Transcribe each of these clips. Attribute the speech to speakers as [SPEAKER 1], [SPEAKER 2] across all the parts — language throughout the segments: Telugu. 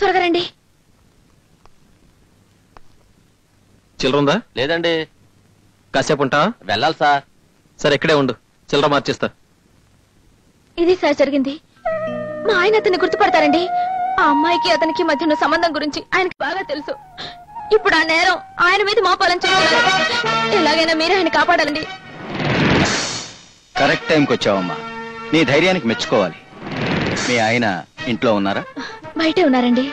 [SPEAKER 1] త్వరగా రండి.
[SPEAKER 2] చిల్లరుందా?
[SPEAKER 3] లేదండి.
[SPEAKER 2] కాసేపు ఉంటావా?
[SPEAKER 3] వెళ్ళాలి సార్.
[SPEAKER 2] సరే ఇక్కడే ఉండు, చిల్లర మార్చేస్తా.
[SPEAKER 1] ఇది సార్ జరిగింది. మా ఆయన అతన్ని గుర్తుపడతారండి. ఆ అమ్మాయికి అతనికి మధ్య ఉన్న సంబంధం గురించి ఆయనకి బాగా తెలుసు. ఇప్పుడు ఆ నేరం ఆయన మీద మోపాలని చూస్తున్నారు. ఎలాగైనా మీరే ఆయన కాపాడాలండి.
[SPEAKER 4] కరెక్ట్ టైంకి వచ్చావమ్మా. నీ ధైర్యానికి మెచ్చుకోవాలి. మీ ఆయన ఇంట్లో ఉన్నారా?
[SPEAKER 1] బయటే ఉన్నారండి.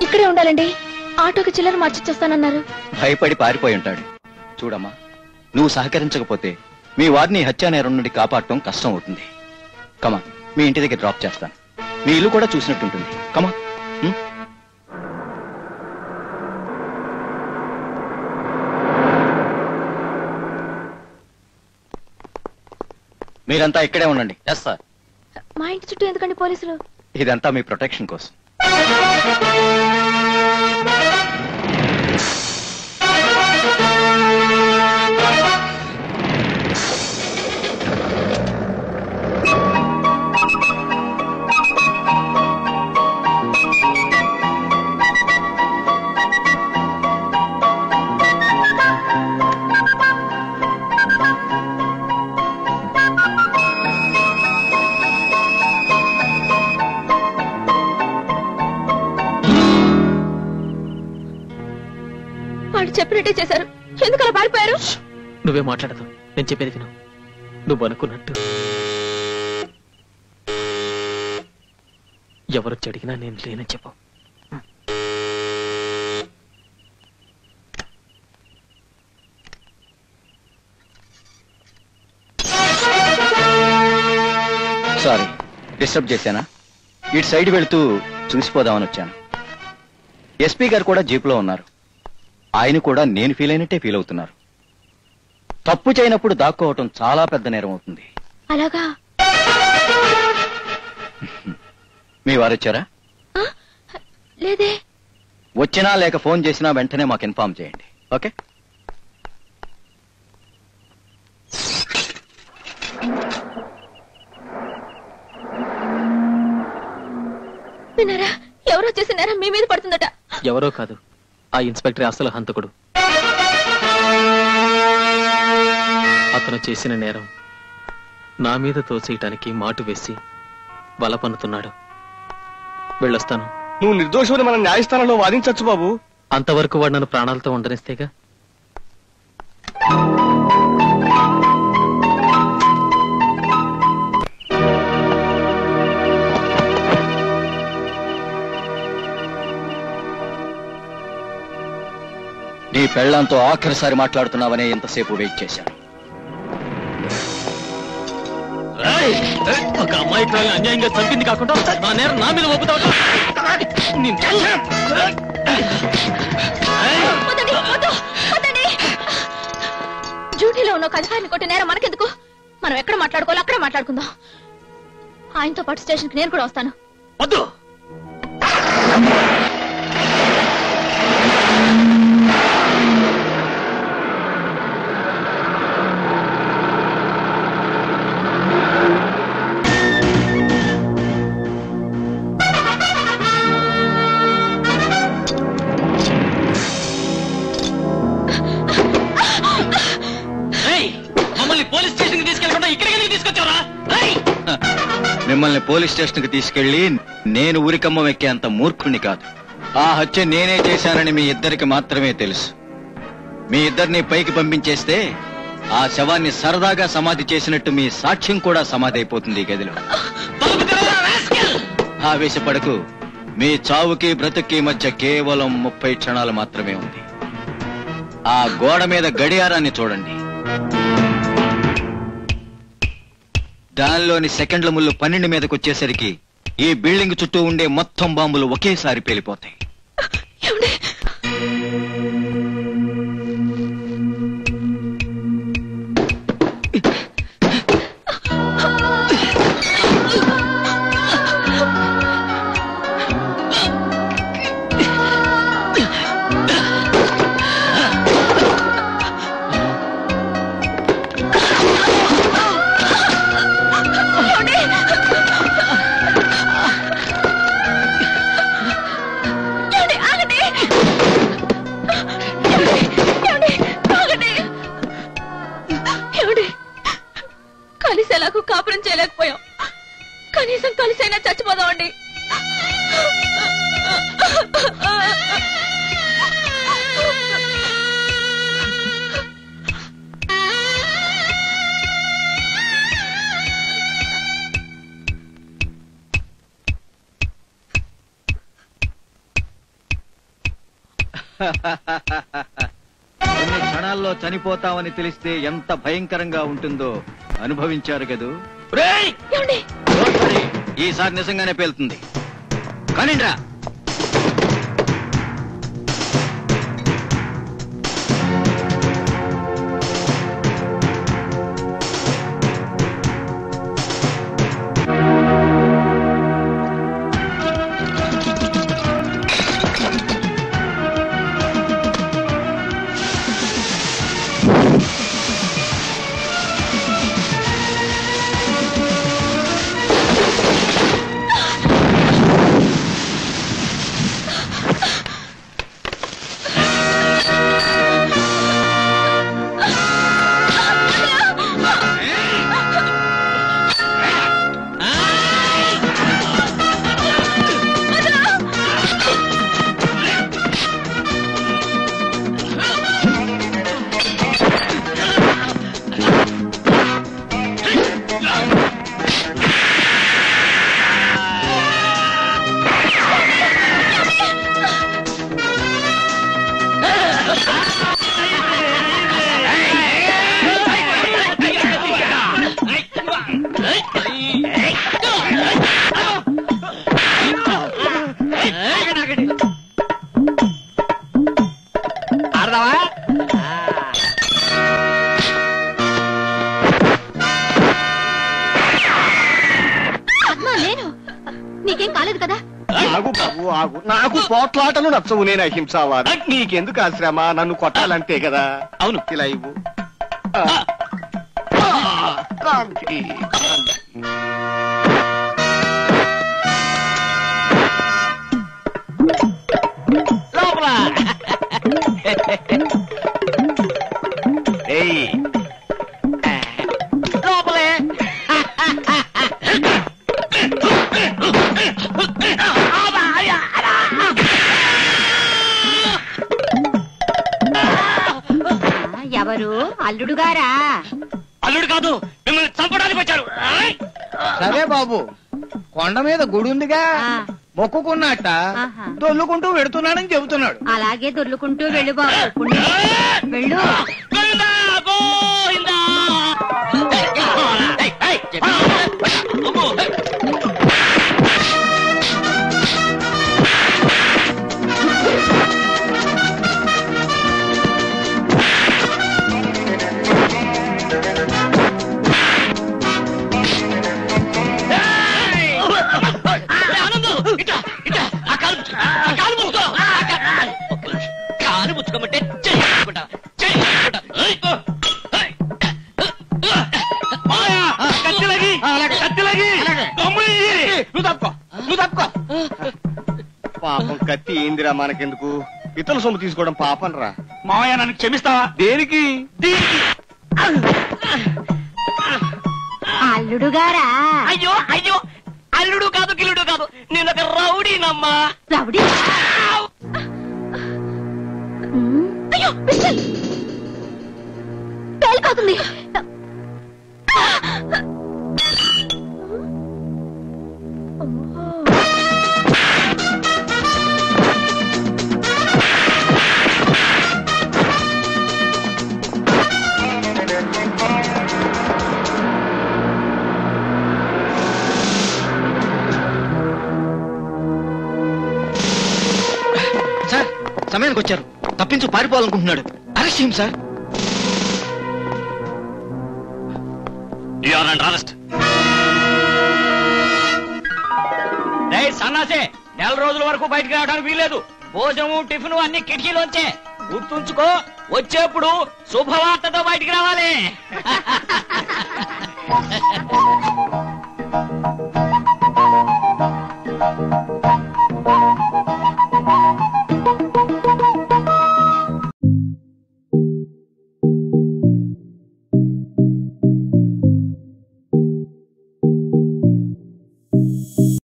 [SPEAKER 1] ఇక్కడే ఉండాలండి. ఆటోకి చిల్లర మార్చిచ్చేస్తానన్నారు.
[SPEAKER 4] భయపడి పారిపోయి ఉంటాడు. చూడమ్మా, నువ్వు సహకరించకపోతే మీ వారిని హత్యా నేరం నుండి కాపాడటం కష్టం అవుతుంది. కమా, మీ ఇంటి దగ్గర డ్రాప్ చేస్తాను. మీ ఇల్లు కూడా చూసినట్టుంటుంది. కమా. మీరంతా ఇక్కడే ఉండండి.
[SPEAKER 3] Yes sir.
[SPEAKER 1] మా ఇంటి చుట్టూ ఎందుకండి పోలీసులు?
[SPEAKER 4] ఇదంతా మీ ప్రొటెక్షన్ కోసం.
[SPEAKER 1] వాళ్ళు చెప్పినట్టే చేశారు. ఎందుకు అలా పారిపోయారు?
[SPEAKER 2] నువ్వే మాట్లాడదు, నేను చెప్పేది విను. నువ్వు అనుకున్నట్టు ఎవరొచ్చి అడిగినా నేను లేనని చెప్పు.
[SPEAKER 4] సారీ, డిస్టర్బ్ చేశానా? ఇటు సైడ్ వెళుతూ చూసిపోదామని వచ్చాను. ఎస్పీ గారు కూడా జీపులో ఉన్నారు. ఆయన కూడా నేను ఫీల్ అయినట్టే ఫీల్ అవుతున్నారు. తప్పు చేయనప్పుడు దాక్కోవటం చాలా పెద్ద నేరం అవుతుంది.
[SPEAKER 1] అలాగా?
[SPEAKER 4] మీ వారు వచ్చారా?
[SPEAKER 1] లేదే.
[SPEAKER 4] వచ్చినా లేక ఫోన్ చేసినా వెంటనే మాకు ఇన్ఫార్మ్ చేయండి. ఓకే?
[SPEAKER 1] విన్నారా? ఎవరో చేసిన నేరం మీ మీద పడుతుందట.
[SPEAKER 2] ఎవరో కాదు, ఆ ఇన్స్పెక్టర్ అసలు హంతకుడు. అతను చేసిన నేరం నా మీద తోసేయటానికి మాటు వేసి వల పన్నుతున్నాడు. వెళ్ళొస్తాను.
[SPEAKER 5] నువ్వు నిర్దోషమని మన న్యాయస్థానంలో వాదించచ్చు బాబు.
[SPEAKER 2] అంతవరకు వాడు నన్ను ప్రాణాలతో ఉండనిస్తేగా.
[SPEAKER 4] నీ పెళ్లాంతో ఆఖరిసారి మాట్లాడుతున్నావనే ఎంతసేపు వెయిట్ చేశాను.
[SPEAKER 2] ఒక అమ్మాయి పిల్లల్ని అన్యాయంగా చంపింది కాకుండా నా నేరం నా మీద ఒప్పుతావు.
[SPEAKER 1] డ్యూటీలో ఉన్న ఒక అధికారిని కొట్టే నేరం మనకెందుకు? మనం ఎక్కడ మాట్లాడుకోవాలో అక్కడ మాట్లాడుకుందాం. ఆయనతో పాటు స్టేషన్ కి నేను కూడా వస్తాను.
[SPEAKER 2] వద్దు.
[SPEAKER 4] మిమ్మల్ని పోలీస్ స్టేషన్ కి తీసుకెళ్లి నేను ఊరికమ్మం ఎక్కేంత మూర్ఖుణ్ణి కాదు. ఆ హత్య నేనే చేశానని మీ ఇద్దరికి మాత్రమే తెలుసు. మీ ఇద్దరిని పైకి పంపించేస్తే ఆ శవాన్ని సరదాగా సమాధి చేసినట్టు మీ సాక్ష్యం కూడా సమాధి అయిపోతుంది ఈ గదిలో. ఆవేశపడకు. మీ చావుకి బ్రతుక్కి మధ్య కేవలం 30 క్షణాలు మాత్రమే ఉంది. ఆ గోడ మీద గడియారాన్ని చూడండి. దానిలోని సెకండ్ల ముళ్ళు 12 మీదకి వచ్చేసరికి ఈ బిల్డింగ్ చుట్టూ ఉండే మొత్తం బాంబులు ఒకేసారి పేలిపోతాయి. కొన్ని క్షణాల్లో చనిపోతామని తెలిస్తే ఎంత భయంకరంగా ఉంటుందో అనుభవించారు కదూ.
[SPEAKER 1] ఏమండి?
[SPEAKER 4] ఈసారి నిజంగానే పేలుతుంది. కానిండ్రా.
[SPEAKER 1] నీకేం కాలేదు కదా?
[SPEAKER 5] ఆగు బాబు ఆగు. నాకు పోట్లాటలు నచ్చవు. నేను అహింసావాది. నీకెందుకు ఆశ్రమ? నన్ను కొట్టాలంతే కదా.
[SPEAKER 2] అవును.
[SPEAKER 5] ఇలా ఇవ్వు. కాంతి.
[SPEAKER 2] లోపల లోపలే.
[SPEAKER 1] ఎవరు? అల్లుడు గారా?
[SPEAKER 2] అల్లుడు కాదు, మిమ్మల్ని చంపడానికి వచ్చాడు.
[SPEAKER 3] సరే బాబు, కొండ మీద గుడి ఉందిగా, మొక్కుకున్నట్ట దొల్లుకుంటూ వెడుతున్నాడని చెబుతున్నాడు.
[SPEAKER 1] అలాగే దొర్లుకుంటూ వెళ్ళు బాబు. వెళ్ళు.
[SPEAKER 2] కాలు ముచ్చుకోమంటే
[SPEAKER 5] పాపం కత్తి ఏందిరా మనకెందుకు? ఇతరుల సొమ్ము తీసుకోవడం పాపం రా.
[SPEAKER 2] మావయ్య నన్ను క్షమిస్తావా?
[SPEAKER 5] దేనికి?
[SPEAKER 1] అల్లుడు గారా?
[SPEAKER 2] అయ్యో అయ్యో, అల్లుడు కాదు గిల్లుడు కాదు, నేను ఒక రౌడీనమ్మా.
[SPEAKER 1] రౌడీ? అయ్యో పిస్టల్ పేలిపోతుంది.
[SPEAKER 2] సార్, సమయానికి వచ్చారు. తప్పించు పారిపోవాలనుకుంటున్నాడు. అరెస్ట్ చేయండి సార్. సన్నాసే, నెల రోజుల వరకు బయటకు రావడానికి వీల్లేదు. భోజనము టిఫిన్ అన్ని కిటికీలోంచే. గుర్తుంచుకో, వచ్చేప్పుడు శుభవార్తతో బయటికి రావాలి.